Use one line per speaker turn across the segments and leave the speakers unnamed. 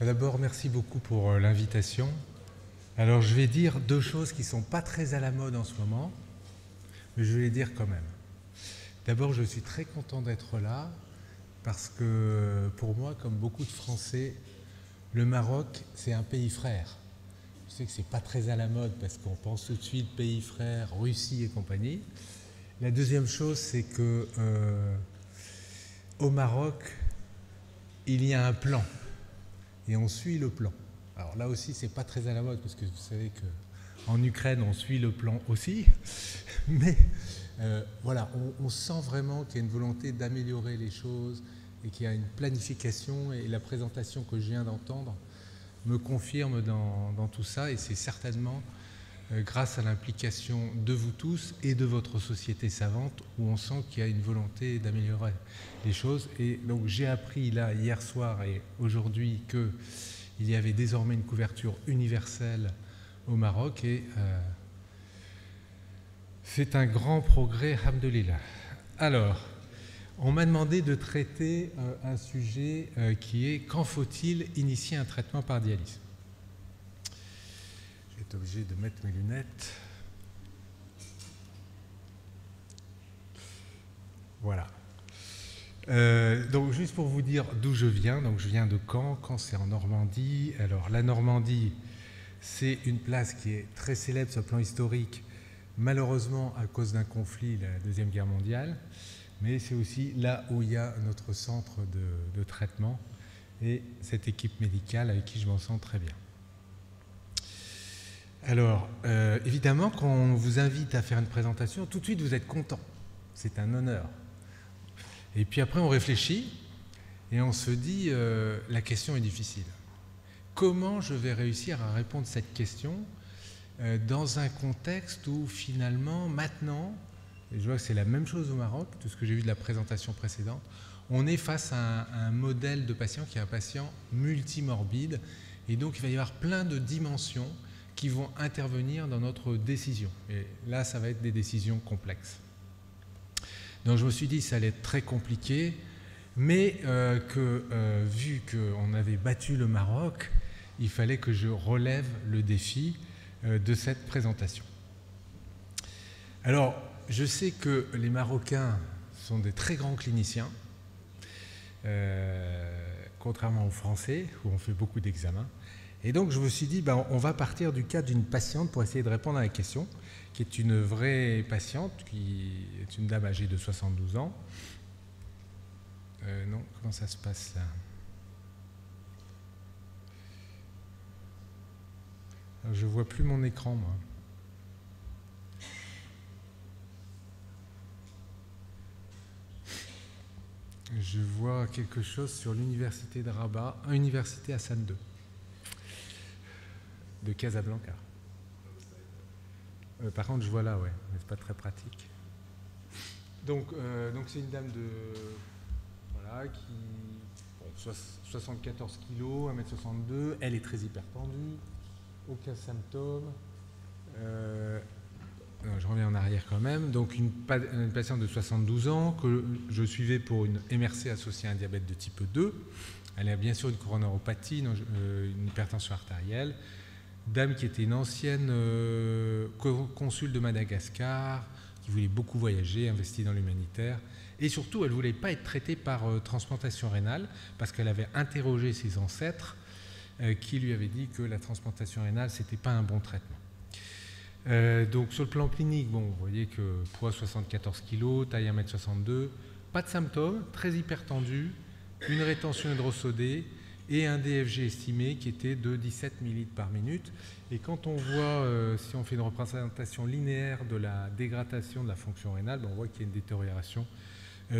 D'abord, merci beaucoup pour l'invitation. Alors, je vais dire deux choses qui ne sont pas très à la mode en ce moment, mais je vais les dire quand même. D'abord, je suis très content d'être là, parce que pour moi, comme beaucoup de Français, le Maroc, c'est un pays frère. Je sais que ce n'est pas très à la mode, parce qu'on pense tout de suite pays frère, Russie et compagnie. La deuxième chose, c'est que au Maroc, il y a un plan. Et on suit le plan. Alors là aussi, c'est pas très à la mode, parce que vous savez qu'en Ukraine, on suit le plan aussi. Mais voilà, on sent vraiment qu'il y a une volonté d'améliorer les choses et qu'il y a une planification. Et la présentation que je viens d'entendre me confirme dans tout ça. Et c'est certainement grâce à l'implication de vous tous et de votre société savante où on sent qu'il y a une volonté d'améliorer les choses. Et donc j'ai appris là hier soir et aujourd'hui qu'il y avait désormais une couverture universelle au Maroc et c'est un grand progrès, alhamdoulilah. Alors, on m'a demandé de traiter un sujet qui est quand faut-il initier un traitement par dialyse ? Je vais être obligé de mettre mes lunettes. Voilà. Donc juste pour vous dire d'où je viens, donc je viens de Caen. Caen, c'est en Normandie. Alors la Normandie, c'est une place qui est très célèbre sur le plan historique, malheureusement à cause d'un conflit, la Deuxième Guerre mondiale, mais c'est aussi là où il y a notre centre de traitement et cette équipe médicale avec qui je m'en sens très bien. Alors, évidemment, quand on vous invite à faire une présentation, tout de suite vous êtes content. C'est un honneur. Et puis après, on réfléchit et on se dit, la question est difficile. Comment je vais réussir à répondre à cette question dans un contexte où finalement, maintenant, et je vois que c'est la même chose au Maroc, tout ce que j'ai vu de la présentation précédente, on est face à un modèle de patient qui est un patient multimorbide et donc il va y avoir plein de dimensions qui vont intervenir dans notre décision. Et là, ça va être des décisions complexes. Donc je me suis dit que ça allait être très compliqué, mais vu qu'on avait battu le Maroc, il fallait que je relève le défi de cette présentation. Alors, je sais que les Marocains sont des très grands cliniciens, contrairement aux Français, où on fait beaucoup d'examens. Et donc, je me suis dit, on va partir du cas d'une patiente pour essayer de répondre à la question, qui est une vraie patiente, qui est une dame âgée de 72 ans. Non, comment ça se passe là ? Alors, je ne vois plus mon écran, moi. Je vois quelque chose sur l'université de Rabat, université Hassan II. De Casablanca. Par contre, je vois là, ouais, mais c'est pas très pratique. Donc c'est une dame voilà, qui 74 kg, 1m62, elle est très hypertendue, aucun symptôme. Non, je reviens en arrière quand même. Donc une patiente de 72 ans que je suivais pour une MRC associée à un diabète de type 2. Elle a bien sûr une coronaropathie, une hypertension artérielle. Dame qui était une ancienne consul de Madagascar, qui voulait beaucoup voyager, investir dans l'humanitaire. Et surtout, elle ne voulait pas être traitée par transplantation rénale, parce qu'elle avait interrogé ses ancêtres qui lui avaient dit que la transplantation rénale, ce n'était pas un bon traitement. Donc sur le plan clinique, vous voyez que poids 74 kg, taille 1m62, pas de symptômes, très hypertendu, une rétention hydrosodée, et un DFG estimé qui était de 17 ml par minute. Et quand on voit, si on fait une représentation linéaire de la dégradation de la fonction rénale, on voit qu'il y a une détérioration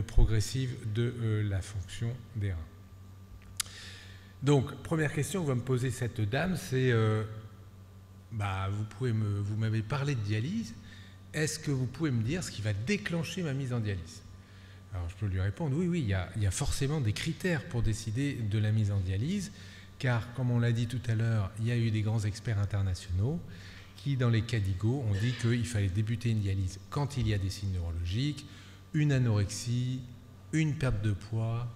progressive de la fonction des reins. Donc, première question que va me poser cette dame, c'est vous m'avez parlé de dialyse, est-ce que vous pouvez me dire ce qui va déclencher ma mise en dialyse ? Alors je peux lui répondre, oui, il y a forcément des critères pour décider de la mise en dialyse, car comme on l'a dit tout à l'heure, il y a eu des grands experts internationaux qui, dans les CADIGO, ont dit qu'il fallait débuter une dialyse quand il y a des signes neurologiques, une anorexie, une perte de poids,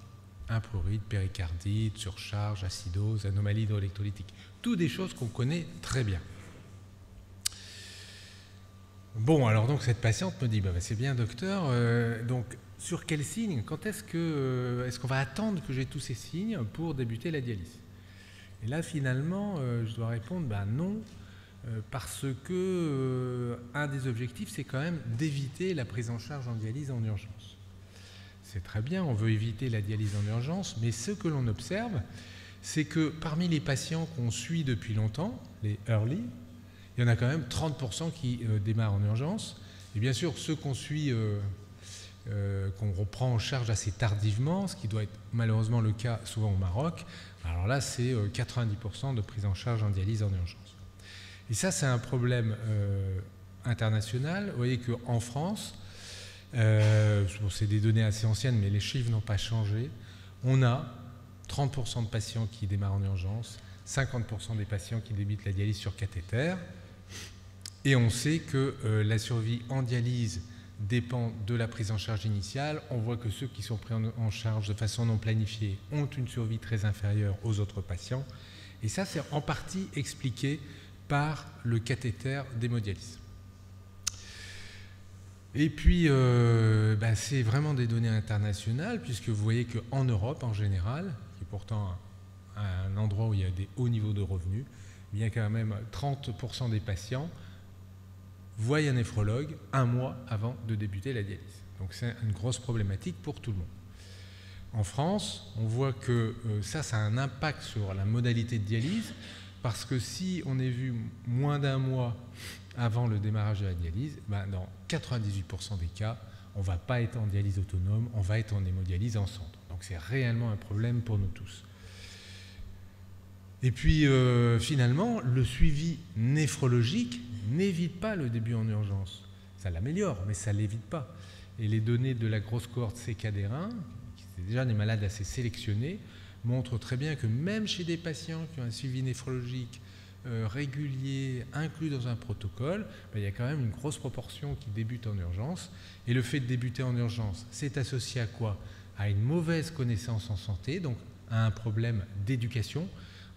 imprurite, péricardite, surcharge, acidose, anomalie hydroélectrolytique. Toutes des choses qu'on connaît très bien. Bon, alors donc cette patiente me dit, c'est bien docteur, donc sur quels signes, quand est-ce qu'on va attendre que j'ai tous ces signes pour débuter la dialyse? Et là finalement, je dois répondre, non, parce que un des objectifs, c'est quand même d'éviter la prise en charge en dialyse en urgence. C'est très bien, on veut éviter la dialyse en urgence, mais ce que l'on observe, c'est que parmi les patients qu'on suit depuis longtemps, les early, il y en a quand même 30% qui démarrent en urgence. Et bien sûr, ceux qu'on suit, qu'on reprend en charge assez tardivement, ce qui doit être malheureusement le cas souvent au Maroc, alors là, c'est 90% de prise en charge en dialyse en urgence. Et ça, c'est un problème international. Vous voyez qu'en France, c'est des données assez anciennes, mais les chiffres n'ont pas changé. On a 30% de patients qui démarrent en urgence, 50% des patients qui débutent la dialyse sur cathéter. Et on sait que la survie en dialyse dépend de la prise en charge initiale. On voit que ceux qui sont pris en charge de façon non planifiée ont une survie très inférieure aux autres patients. Et ça, c'est en partie expliqué par le cathéter d'hémodialyse. Et puis, c'est vraiment des données internationales, puisque vous voyez qu'en Europe, en général, qui est pourtant un endroit où il y a des hauts niveaux de revenus, il y a quand même 30% des patients voient un néphrologue un mois avant de débuter la dialyse. Donc c'est une grosse problématique pour tout le monde. En France, on voit que ça a un impact sur la modalité de dialyse, parce que si on est vu moins d'un mois avant le démarrage de la dialyse, dans 98% des cas, on ne va pas être en dialyse autonome, on va être en hémodialyse en centre. Donc c'est réellement un problème pour nous tous. Et puis finalement, le suivi néphrologique n'évite pas le début en urgence. Ça l'améliore, mais ça ne l'évite pas. Et les données de la grosse cohorte CKD1, qui étaient déjà des malades assez sélectionnés, montrent très bien que même chez des patients qui ont un suivi néphrologique régulier, inclus dans un protocole, il y a quand même une grosse proportion qui débute en urgence. Et le fait de débuter en urgence, c'est associé à quoi? À une mauvaise connaissance en santé, donc à un problème d'éducation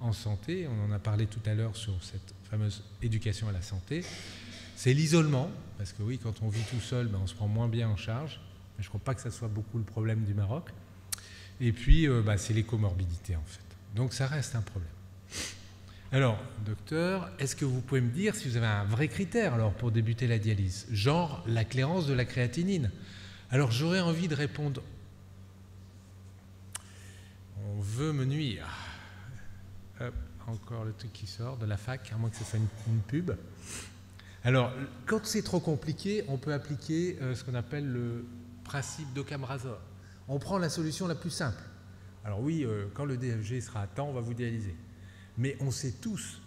en santé. On en a parlé tout à l'heure sur cette fameuse éducation à la santé. C'est l'isolement, parce que oui, quand on vit tout seul, on se prend moins bien en charge. Mais je ne crois pas que ça soit beaucoup le problème du Maroc. Et puis, c'est les comorbidités, en fait. Donc, ça reste un problème. Alors, docteur, est-ce que vous pouvez me dire si vous avez un vrai critère alors, pour débuter la dialyse, genre la clairance de la créatinine? Alors, j'aurais envie de répondre, on veut me nuire. Hop, encore le truc qui sort de la fac, à moins que ce soit une pub. Alors, quand c'est trop compliqué, on peut appliquer ce qu'on appelle le principe d'Occam Razor. On prend la solution la plus simple. Alors oui, quand le DFG sera à temps, on va vous dialyser. Mais on sait tous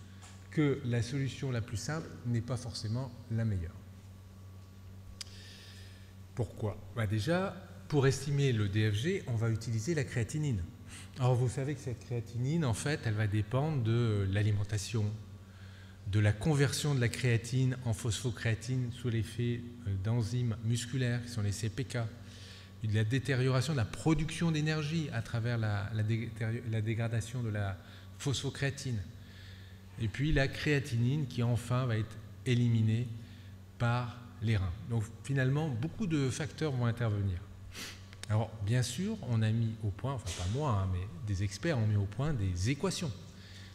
que la solution la plus simple n'est pas forcément la meilleure. Pourquoi? Déjà, pour estimer le DFG, on va utiliser la créatinine. Alors vous savez que cette créatinine, en fait, elle va dépendre de l'alimentation, de la conversion de la créatine en phosphocréatine sous l'effet d'enzymes musculaires qui sont les CPK, de la détérioration de la production d'énergie à travers la dégradation de la phosphocréatine, et puis la créatinine qui enfin va être éliminée par les reins. Donc finalement, beaucoup de facteurs vont intervenir. Alors bien sûr, on a mis au point, enfin pas moi, mais des experts ont mis au point des équations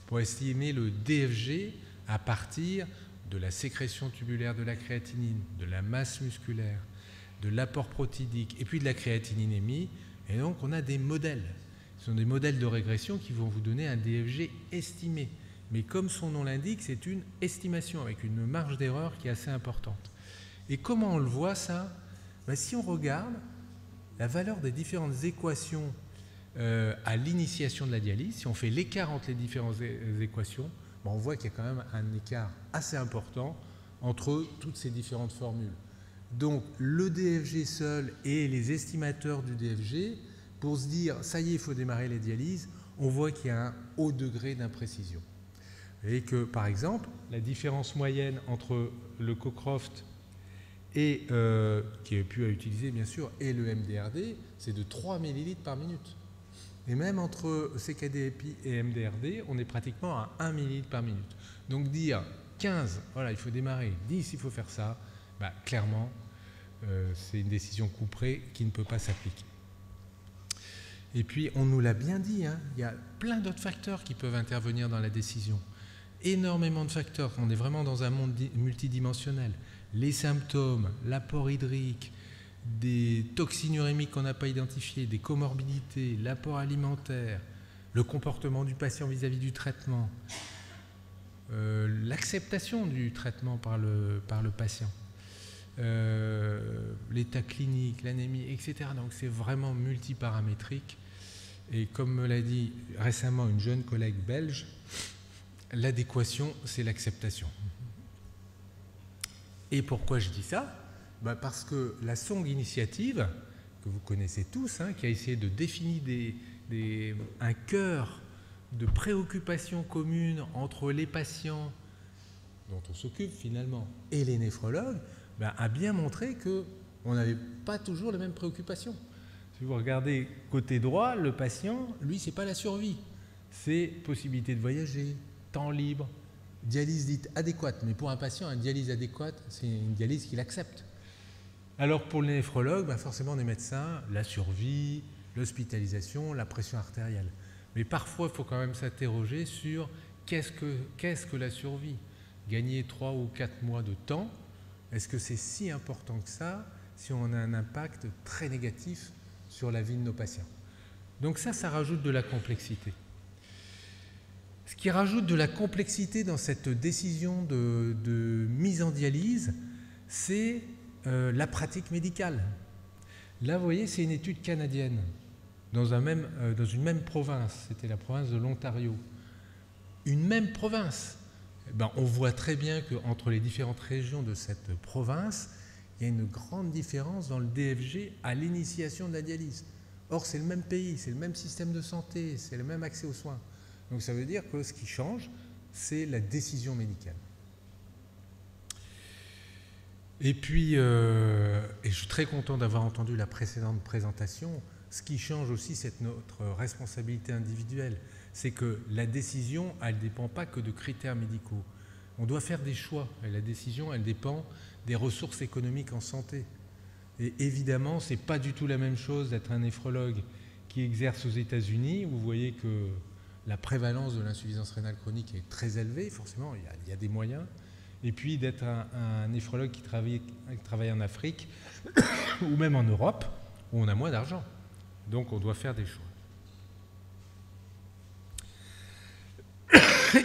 pour estimer le DFG à partir de la sécrétion tubulaire de la créatinine, de la masse musculaire, de l'apport protidique et puis de la créatininémie. Et donc on a des modèles. Ce sont des modèles de régression qui vont vous donner un DFG estimé. Mais comme son nom l'indique, c'est une estimation avec une marge d'erreur qui est assez importante. Et comment on le voit ça? Si on regarde la valeur des différentes équations à l'initiation de la dialyse, si on fait l'écart entre les différentes équations, on voit qu'il y a quand même un écart assez important entre toutes ces différentes formules. Donc le DFG seul et les estimateurs du DFG, pour se dire ça y est, il faut démarrer les dialyses, on voit qu'il y a un haut degré d'imprécision. Vous voyez que par exemple, la différence moyenne entre le Cockcroft et, qui est pu à utiliser bien sûr, et le MDRD, c'est de 3 ml par minute. Et même entre CKD-EPI et MDRD, on est pratiquement à 1 millilitre par minute. Donc dire 15, voilà, il faut démarrer, 10, il faut faire ça, bah, clairement, c'est une décision couperée qui ne peut pas s'appliquer. Et puis, on nous l'a bien dit, hein, il y a plein d'autres facteurs qui peuvent intervenir dans la décision. Énormément de facteurs, on est vraiment dans un monde multidimensionnel. Les symptômes, l'apport hydrique, des toxines urémiques qu'on n'a pas identifiées, des comorbidités, l'apport alimentaire, le comportement du patient vis-à-vis du traitement, l'acceptation du traitement par le patient, l'état clinique, l'anémie, etc. Donc c'est vraiment multiparamétrique. Et comme me l'a dit récemment une jeune collègue belge, l'adéquation, c'est l'acceptation. Et pourquoi je dis ça? Ben parce que la SONG initiative, que vous connaissez tous, hein, qui a essayé de définir un cœur de préoccupations communes entre les patients dont on s'occupe finalement et les néphrologues, ben, a bien montré qu'on n'avait pas toujours les mêmes préoccupations. Si vous regardez côté droit, le patient, lui, c'est pas la survie, c'est possibilité de voyager, temps libre, dialyse dite adéquate. Mais pour un patient, une dialyse adéquate, c'est une dialyse qu'il accepte. Alors pour le néphrologue, ben forcément les médecins, la survie, l'hospitalisation, la pression artérielle. Mais parfois, il faut quand même s'interroger sur qu'est-ce que la survie? Gagner 3 ou 4 mois de temps, est-ce que c'est si important que ça si on a un impact très négatif sur la vie de nos patients? Donc ça rajoute de la complexité. Ce qui rajoute de la complexité dans cette décision de mise en dialyse, c'est la pratique médicale. Là, vous voyez, c'est une étude canadienne dans une même province. C'était la province de l'Ontario. Une même province. Ben, on voit très bien qu'entre les différentes régions de cette province, il y a une grande différence dans le DFG à l'initiation de la dialyse. Or, c'est le même pays, c'est le même système de santé, c'est le même accès aux soins. Donc ça veut dire que ce qui change, c'est la décision médicale. Et puis, et je suis très content d'avoir entendu la précédente présentation, ce qui change aussi, c'est notre responsabilité individuelle. C'est que la décision, elle ne dépend pas que de critères médicaux. On doit faire des choix, et la décision, elle dépend des ressources économiques en santé. Et évidemment, ce n'est pas du tout la même chose d'être un néphrologue qui exerce aux États-Unis, où vous voyez que la prévalence de l'insuffisance rénale chronique est très élevée, forcément, il y a des moyens. Et puis d'être un néphrologue qui travaille en Afrique ou même en Europe, où on a moins d'argent. Donc on doit faire des choix.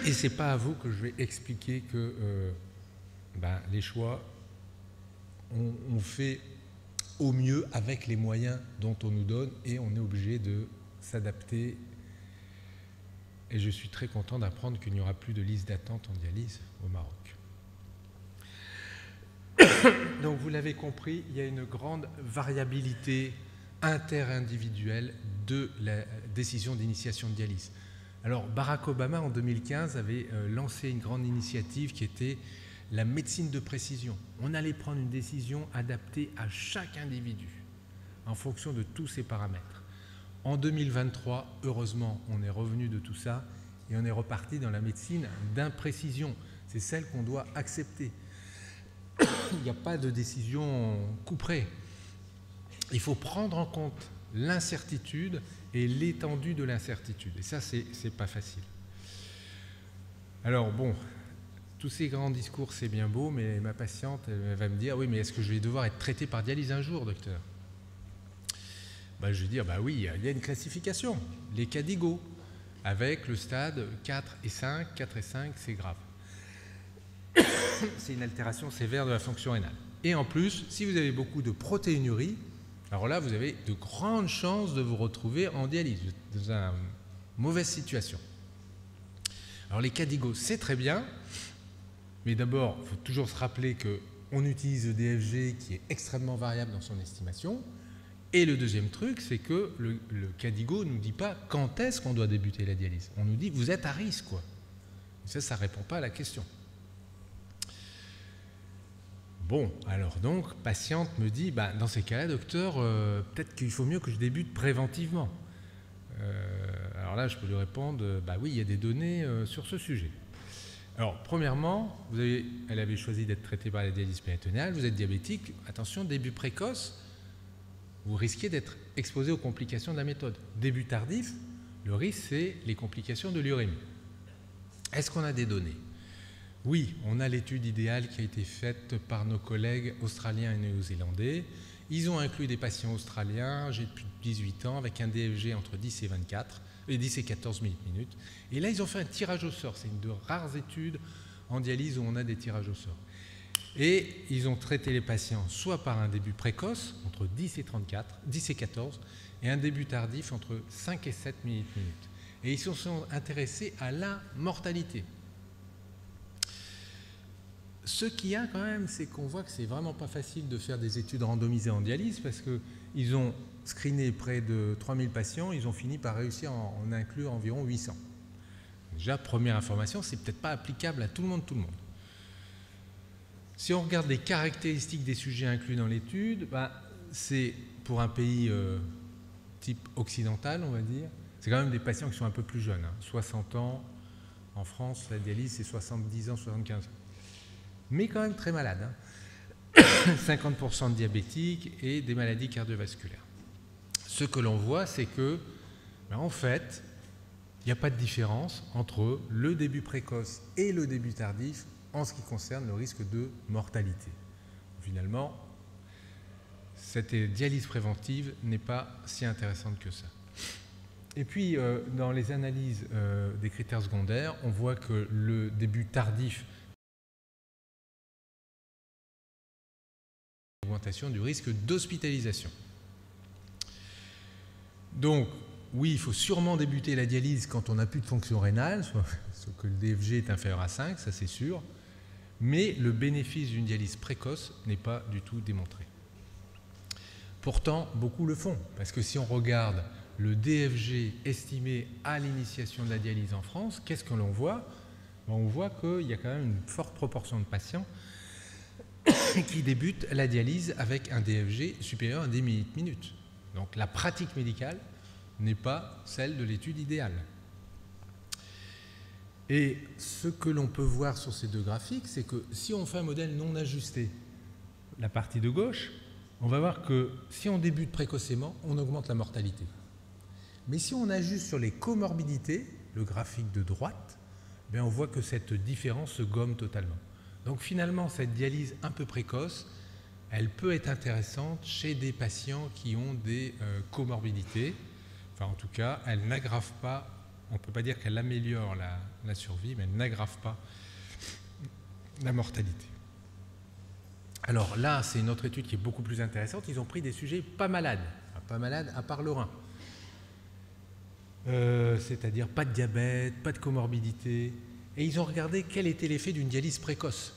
Et ce n'est pas à vous que je vais expliquer que les choix, on fait au mieux avec les moyens dont on nous donne et on est obligé de s'adapter. Et je suis très content d'apprendre qu'il n'y aura plus de liste d'attente en dialyse au Maroc. Donc vous l'avez compris, il y a une grande variabilité interindividuelle de la décision d'initiation de dialyse. Alors Barack Obama en 2015 avait lancé une grande initiative qui était la médecine de précision. On allait prendre une décision adaptée à chaque individu en fonction de tous ces paramètres. En 2023, heureusement, on est revenu de tout ça et on est reparti dans la médecine d'imprécision. C'est celle qu'on doit accepter. Il n'y a pas de décision couperée. Il faut prendre en compte l'incertitude et l'étendue de l'incertitude. Et ça, c'est pas facile. Alors bon, tous ces grands discours, c'est bien beau, mais ma patiente, elle va me dire, oui, mais est-ce que je vais devoir être traité par dialyse un jour, docteur? Je vais dire, oui, il y a une classification, les CADIGO, avec le stade 4 et 5. 4 et 5, c'est grave. C'est une altération sévère de la fonction rénale. Et en plus, si vous avez beaucoup de protéinurie, alors là, vous avez de grandes chances de vous retrouver en dialyse, dans une mauvaise situation. Alors les CADIGO, c'est très bien, mais d'abord, il faut toujours se rappeler qu'on utilise le DFG qui est extrêmement variable dans son estimation. Et le deuxième truc, c'est que le CADIGO ne nous dit pas quand est-ce qu'on doit débuter la dialyse. On nous dit vous êtes à risque, quoi. Et ça ne répond pas à la question. Bon, alors donc, patiente me dit, dans ces cas-là, docteur, peut-être qu'il faut mieux que je débute préventivement. Alors là, je peux lui répondre, bah oui, il y a des données sur ce sujet. Alors, premièrement, elle avait choisi d'être traitée par la dialyse péritonéale, vous êtes diabétique, attention, début précoce, vous risquez d'être exposé aux complications de la méthode. Début tardif, le risque, c'est les complications de l'urémie. Est-ce qu'on a des données? Oui, on a l'étude idéale qui a été faite par nos collègues australiens et néo-zélandais. Ils ont inclus des patients australiens âgés de plus de 18 ans avec un DFG entre 10 et 14 minutes. Et là, ils ont fait un tirage au sort. C'est une de rares études en dialyse où on a des tirages au sort. Et ils ont traité les patients soit par un début précoce, entre 10 et 14, et un début tardif entre 5 et 7 minutes. Et ils se sont intéressés à la mortalité. Ce qu'il y a quand même, c'est qu'on voit que c'est vraiment pas facile de faire des études randomisées en dialyse parce qu'ils ont screené près de 3000 patients, ils ont fini par réussir à en inclure environ 800. Déjà, première information, c'est peut-être pas applicable à tout le monde. Si on regarde les caractéristiques des sujets inclus dans l'étude, c'est pour un pays type occidental, on va dire, c'est quand même des patients qui sont un peu plus jeunes, 60 ans. En France, la dialyse, c'est 70 ans, 75 ans. Mais quand même très malades, 50% de diabétiques et des maladies cardiovasculaires. Ce que l'on voit, c'est que, en fait, il n'y a pas de différence entre le début précoce et le début tardif en ce qui concerne le risque de mortalité. Finalement, cette dialyse préventive n'est pas si intéressante que ça. Et puis, dans les analyses des critères secondaires, on voit que le début tardif augmentation du risque d'hospitalisation. Donc, oui, il faut sûrement débuter la dialyse quand on n'a plus de fonction rénale, soit que le DFG est inférieur à 5, ça c'est sûr, mais le bénéfice d'une dialyse précoce n'est pas du tout démontré. Pourtant, beaucoup le font, parce que si on regarde le DFG estimé à l'initiation de la dialyse en France, qu'est-ce que l'on voit? On voit qu'il y a quand même une forte proportion de patients qui débutent la dialyse avec un DFG supérieur à 10 minutes. Donc la pratique médicale n'est pas celle de l'étude idéale. Et ce que l'on peut voir sur ces deux graphiques, c'est que si on fait un modèle non ajusté, la partie de gauche, on va voir que si on débute précocement, on augmente la mortalité. Mais si on ajuste sur les comorbidités, le graphique de droite, on voit que cette différence se gomme totalement. Donc finalement, cette dialyse un peu précoce, elle peut être intéressante chez des patients qui ont des comorbidités. Enfin, en tout cas, elle n'aggrave pas, on ne peut pas dire qu'elle améliore la survie, mais elle n'aggrave pas la mortalité. Alors là, c'est une autre étude qui est beaucoup plus intéressante. Ils ont pris des sujets pas malades à part le rein. C'est-à-dire pas de diabète, pas de comorbidité. Et ils ont regardé quel était l'effet d'une dialyse précoce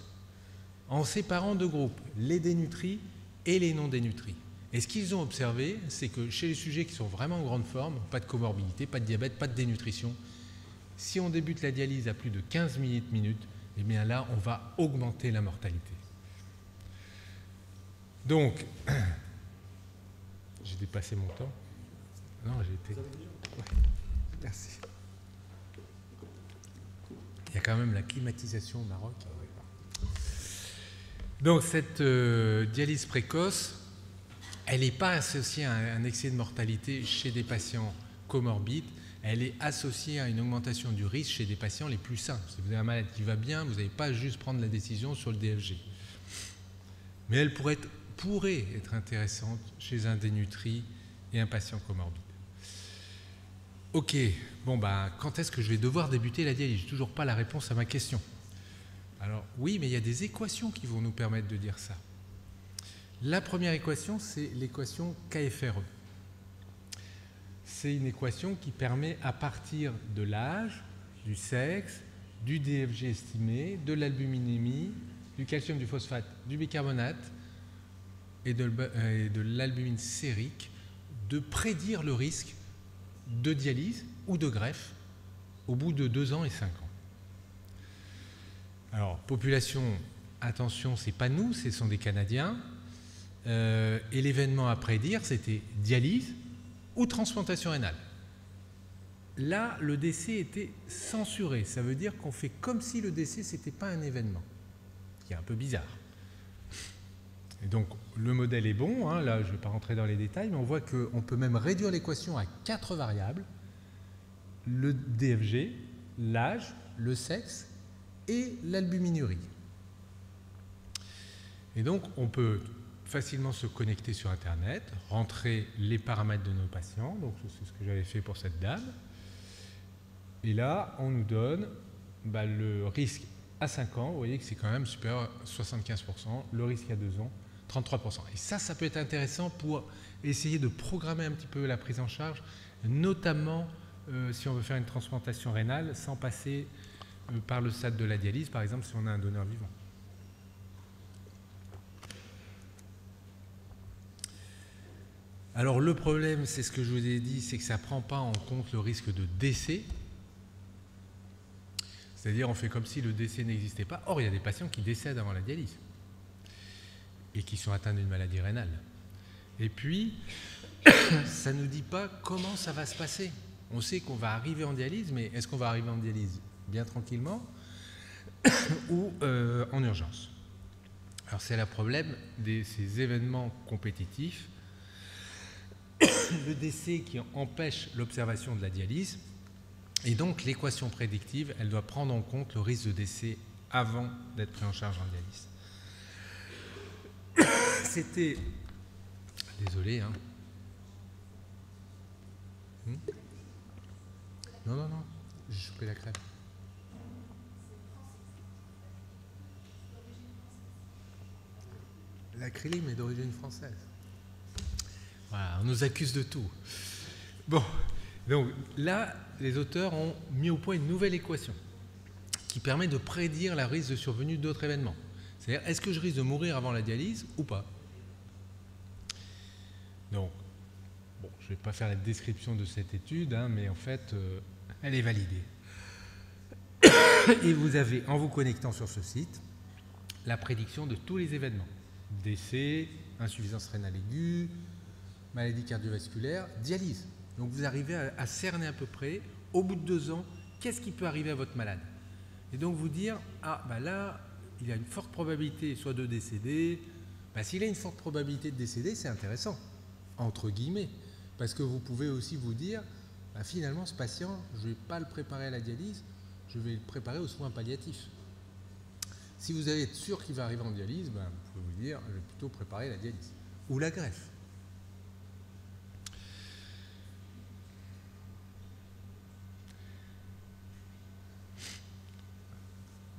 en séparant deux groupes, les dénutris et les non dénutris. Et ce qu'ils ont observé, c'est que chez les sujets qui sont vraiment en grande forme, pas de comorbidité, pas de diabète, pas de dénutrition, si on débute la dialyse à plus de 15 minutes, eh bien là, on va augmenter la mortalité. Donc, j'ai dépassé mon temps. Non, j'ai été... Ouais. Merci. Il y a quand même la climatisation au Maroc. Donc cette dialyse précoce, elle n'est pas associée à un excès de mortalité chez des patients comorbides, elle est associée à une augmentation du risque chez des patients les plus sains. Si vous avez un malade qui va bien, vous n'allez pas juste prendre la décision sur le DFG. Mais elle pourrait être intéressante chez un dénutri et un patient comorbide. Ok, bon quand est-ce que je vais devoir débuter la dialyse? Je n'ai toujours pas la réponse à ma question. Alors oui, mais il y a des équations qui vont nous permettre de dire ça. La première équation, c'est l'équation KFRE. C'est une équation qui permet, à partir de l'âge, du sexe, du DFG estimé, de l'albuminémie, du calcium, du phosphate, du bicarbonate et de l'albumine sérique, de prédire le risque de dialyse ou de greffe au bout de 2 ans et 5 ans. Alors, population, attention, ce n'est pas nous, ce sont des Canadiens. Et l'événement à prédire, c'était dialyse ou transplantation rénale. là, le décès était censuré. Ça veut dire qu'on fait comme si le décès, ce n'était pas un événement, ce qui est un peu bizarre. Et donc, le modèle est bon, hein, là, je ne vais pas rentrer dans les détails, mais on voit qu'on peut même réduire l'équation à 4 variables, le DFG, l'âge, le sexe et l'albuminurie. Et donc, on peut facilement se connecter sur Internet, rentrer les paramètres de nos patients, donc c'est ce que j'avais fait pour cette dame. Et là, on nous donne le risque à 5 ans, vous voyez que c'est quand même supérieur à 75%, le risque à 2 ans, 33%. Et ça peut être intéressant pour essayer de programmer un petit peu la prise en charge, notamment si on veut faire une transplantation rénale sans passer par le stade de la dialyse, par exemple si on a un donneur vivant. Alors le problème, c'est ce que je vous ai dit, c'est que ça ne prend pas en compte le risque de décès. C'est-à-dire on fait comme si le décès n'existait pas. Or, il y a des patients qui décèdent avant la dialyse et qui sont atteints d'une maladie rénale. Et puis, ça ne nous dit pas comment ça va se passer. On sait qu'on va arriver en dialyse, mais est-ce qu'on va arriver en dialyse bien tranquillement ou en urgence? Alors c'est le problème de ces événements compétitifs, le décès qui empêche l'observation de la dialyse, et donc l'équation prédictive, elle doit prendre en compte le risque de décès avant d'être pris en charge en dialyse. C'était... Désolé, hein. Non, j'ai chopé la crème. L'acrylique est d'origine française. Voilà, on nous accuse de tout. Bon, donc là, les auteurs ont mis au point une nouvelle équation qui permet de prédire le risque de survenue d'autres événements. C'est-à-dire, est-ce que je risque de mourir avant la dialyse ou pas? Donc, bon, je ne vais pas faire la description de cette étude, hein, mais en fait, elle est validée. Et vous avez, en vous connectant sur ce site, la prédiction de tous les événements. Décès, insuffisance rénale aiguë, maladie cardiovasculaire, dialyse. Donc vous arrivez à cerner à peu près, au bout de 2 ans, qu'est-ce qui peut arriver à votre malade. Et donc vous dire, là, il y a une forte probabilité soit de décéder. S'il a une forte probabilité de décéder, c'est intéressant, entre guillemets, parce que vous pouvez aussi vous dire, finalement, ce patient, je ne vais pas le préparer à la dialyse, je vais le préparer aux soins palliatifs. Si vous allez être sûr qu'il va arriver en dialyse, vous pouvez vous dire, je vais plutôt préparer la dialyse ou la greffe.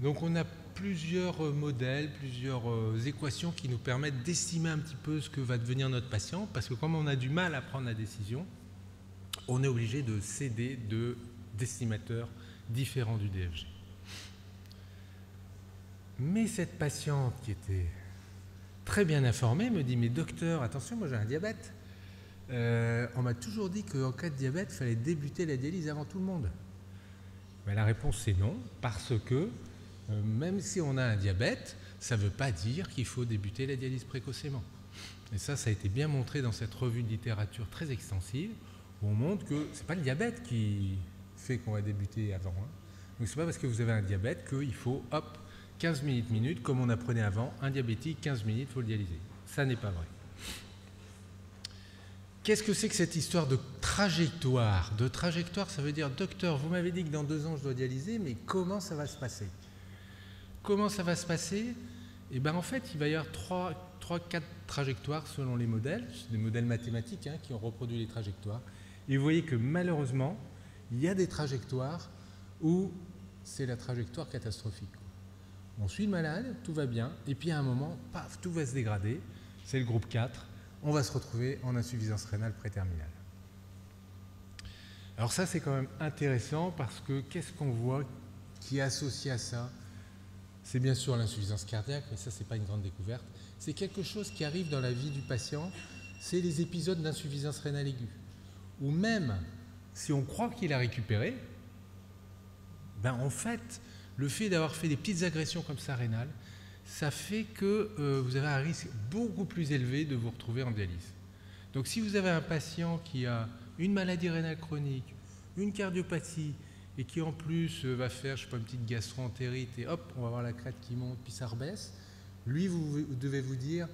Donc on a plusieurs modèles, plusieurs équations qui nous permettent d'estimer un petit peu ce que va devenir notre patient, parce que comme on a du mal à prendre la décision, on est obligé de s'aider d'estimateurs différents du DFG. Mais cette patiente qui était très bien informée me dit « Mais docteur, attention, moi j'ai un diabète. On m'a toujours dit qu'en cas de diabète, il fallait débuter la dialyse avant tout le monde. » La réponse c'est non, parce que même si on a un diabète, ça ne veut pas dire qu'il faut débuter la dialyse précocement. Et ça a été bien montré dans cette revue de littérature très extensive, où on montre que ce n'est pas le diabète qui fait qu'on va débuter avant. Donc ce n'est pas parce que vous avez un diabète qu'il faut, 15 minutes, comme on apprenait avant, un diabétique, 15 minutes, il faut le dialyser. Ça n'est pas vrai. Qu'est-ce que c'est que cette histoire de trajectoire? De trajectoire, ça veut dire, docteur, vous m'avez dit que dans 2 ans, je dois dialyser, mais comment ça va se passer? Comment ça va se passer? En fait, il va y avoir 3-4 trajectoires selon les modèles. C'est des modèles mathématiques qui ont reproduit les trajectoires. Et vous voyez que malheureusement, il y a des trajectoires où c'est la trajectoire catastrophique. On suit le malade, tout va bien, et puis à un moment, paf, tout va se dégrader. C'est le groupe 4. On va se retrouver en insuffisance rénale préterminale. Alors ça, c'est quand même intéressant parce que qu'est-ce qu'on voit qui est associé à ça? C'est bien sûr l'insuffisance cardiaque, mais ça, ce n'est pas une grande découverte. C'est quelque chose qui arrive dans la vie du patient, c'est les épisodes d'insuffisance rénale aiguë. Ou même, si on croit qu'il a récupéré, en fait, le fait d'avoir fait des petites agressions comme ça rénales, ça fait que vous avez un risque beaucoup plus élevé de vous retrouver en dialyse. Donc si vous avez un patient qui a une maladie rénale chronique, une cardiopathie et qui en plus va faire, je sais pas, une petite gastro-entérite et hop, on va avoir la crête qui monte puis ça rebaisse, lui, vous devez vous dire,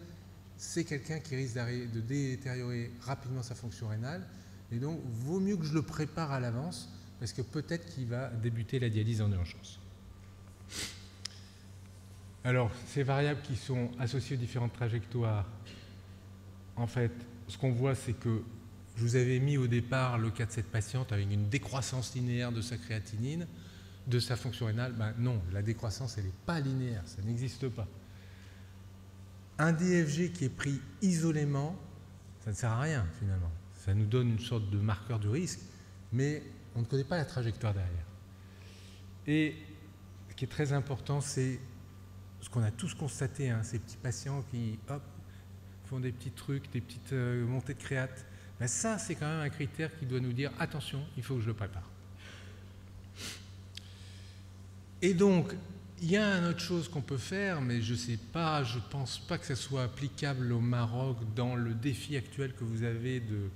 c'est quelqu'un qui risque de détériorer rapidement sa fonction rénale et donc vaut mieux que je le prépare à l'avance parce que peut-être qu'il va débuter la dialyse en urgence. Alors, ces variables qui sont associées aux différentes trajectoires, en fait, ce qu'on voit, c'est que je vous avais mis au départ le cas de cette patiente avec une décroissance linéaire de sa créatinine, de sa fonction rénale. Ben non, la décroissance, elle n'est pas linéaire, ça n'existe pas. Un DFG qui est pris isolément, ça ne sert à rien finalement. Ça nous donne une sorte de marqueur du risque, mais on ne connaît pas la trajectoire derrière. Et ce qui est très important, c'est ce qu'on a tous constaté, hein, ces petits patients qui, hop, font des petits trucs, des petites montées de créate. Ben ça, c'est quand même un critère qui doit nous dire, attention, il faut que je le prépare. Et donc, il y a une autre chose qu'on peut faire, mais je ne pense pas que ça soit applicable au Maroc dans le défi actuel que vous avez de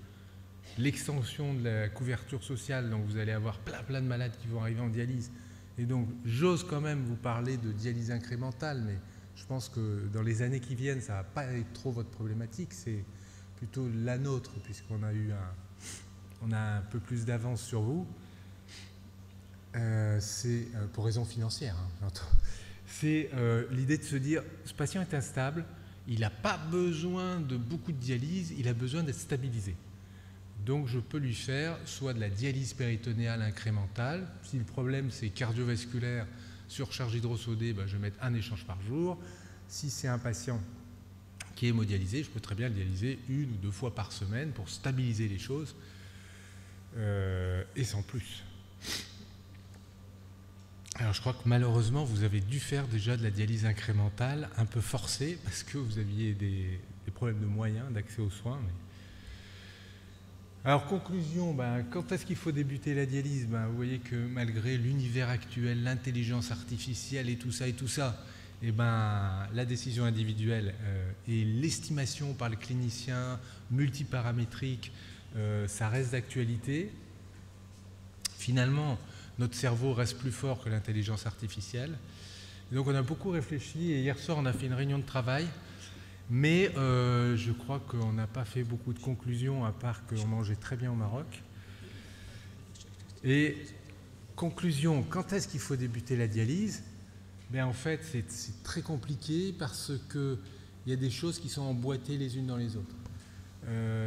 l'extension de la couverture sociale. Donc, vous allez avoir plein de malades qui vont arriver en dialyse. Et donc, j'ose quand même vous parler de dialyse incrémentale, mais je pense que dans les années qui viennent, ça ne va pas être trop votre problématique, c'est plutôt la nôtre, puisqu'on a on a un peu plus d'avance sur vous. C'est pour raison financière, hein, j'entends. C'est l'idée de se dire, ce patient est instable, il n'a pas besoin de beaucoup de dialyse, il a besoin d'être stabilisé. Donc je peux lui faire soit de la dialyse péritonéale incrémentale, si le problème c'est cardiovasculaire, surcharge hydrosodée, ben, je vais mettre un échange par jour. Si c'est un patient qui est hémodialysé, je peux très bien le dialyser 1 ou 2 fois par semaine pour stabiliser les choses, et sans plus. Alors je crois que malheureusement vous avez dû faire déjà de la dialyse incrémentale un peu forcée parce que vous aviez des problèmes de moyens d'accès aux soins. Alors conclusion, ben, quand est-ce qu'il faut débuter la dialyse? Ben, vous voyez que malgré l'univers actuel, l'intelligence artificielle et tout ça, et ben, la décision individuelle et l'estimation par le clinicien multiparamétrique, ça reste d'actualité. Finalement, notre cerveau reste plus fort que l'intelligence artificielle. Et donc on a beaucoup réfléchi et hier soir on a fait une réunion de travail, mais je crois qu'on n'a pas fait beaucoup de conclusions à part qu'on mangeait très bien au Maroc. Et conclusion, quand est-ce qu'il faut débuter la dialyse? Ben, en fait c'est très compliqué parce qu'il y a des choses qui sont emboîtées les unes dans les autres.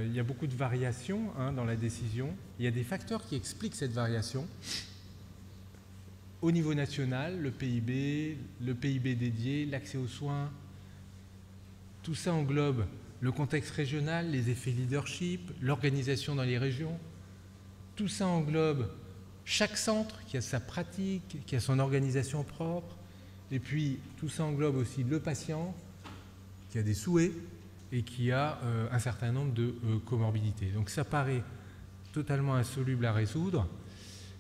Il y a beaucoup de variations dans la décision. Il y a des facteurs qui expliquent cette variation. Au niveau national, le PIB dédié, l'accès aux soins, tout ça englobe le contexte régional, les effets leadership, l'organisation dans les régions. Tout ça englobe chaque centre qui a sa pratique, qui a son organisation propre. Et puis, tout ça englobe aussi le patient qui a des souhaits et qui a un certain nombre de comorbidités. Donc ça paraît totalement insoluble à résoudre.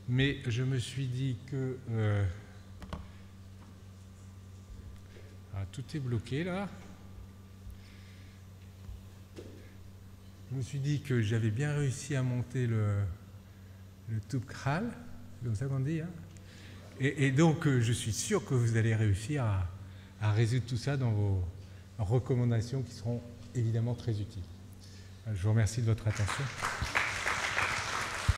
Mais je me suis dit que... tout est bloqué là. Je me suis dit que j'avais bien réussi à monter le tube Kral, c'est comme ça qu'on dit. Hein, et donc je suis sûr que vous allez réussir à résoudre tout ça dans vos recommandations qui seront évidemment très utiles. Je vous remercie de votre attention.